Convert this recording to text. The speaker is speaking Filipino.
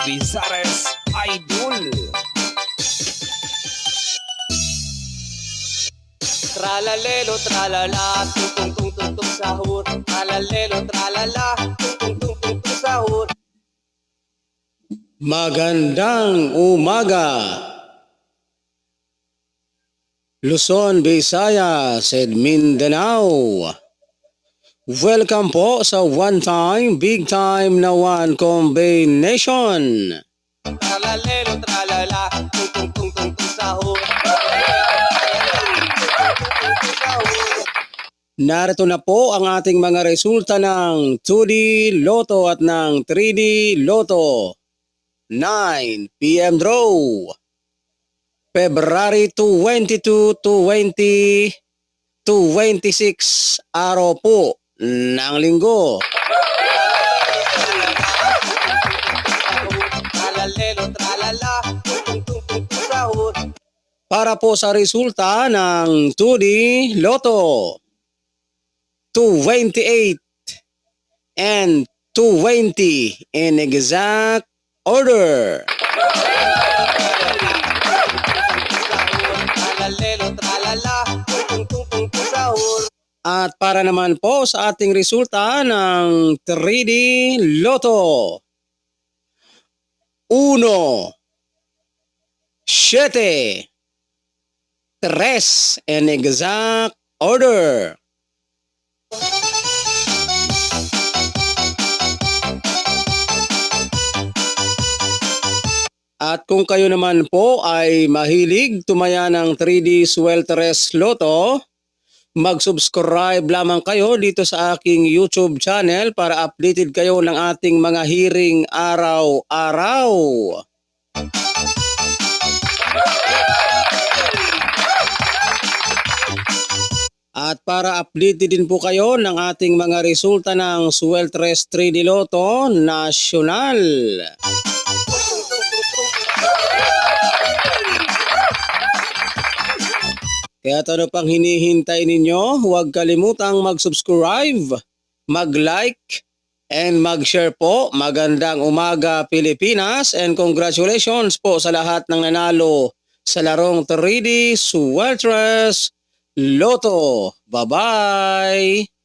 Bizares Idol. Tralalelo, tralala, tung tung tung tung tung sahur. Tralalelo, tralala, tung tung tung tung tung sahur. Magandang umaga, Luzon, Visayas, and Mindanao. Welcome po sa one time, big time na one combination. Tralalelo, tralala, tung tung tung tung tung sahur. Narito na po ang ating mga resulta ng 2D Lotto at ng 3D Lotto. 9 PM draw. February 22 to 26 araw po ng linggo. Tralalelo, tralala, tung tung tung tung tung sahur. Para po sa resulta ng 2D Lotto, 228 and 220 in exact order. Tralalelo, tralala, tung tung tung tung tung sahur. At para naman po sa ating resulta ng 3D Lotto, 1, 7, 3 in exact order. At kung kayo naman po ay mahilig tumaya ng 3D Swelteres Lotto, mag-subscribe lamang kayo dito sa aking YouTube channel para updated kayo ng ating mga hearing araw-araw. At para updated din po kayo ng ating mga resulta ng Swelteres 3D Lotto National. Kaya ano pang hinihintay ninyo, huwag kalimutang mag-subscribe, mag-like, and mag-share po. Magandang umaga Pilipinas and congratulations po sa lahat ng nanalo sa larong 3D Swelteres Lotto. Bye-bye!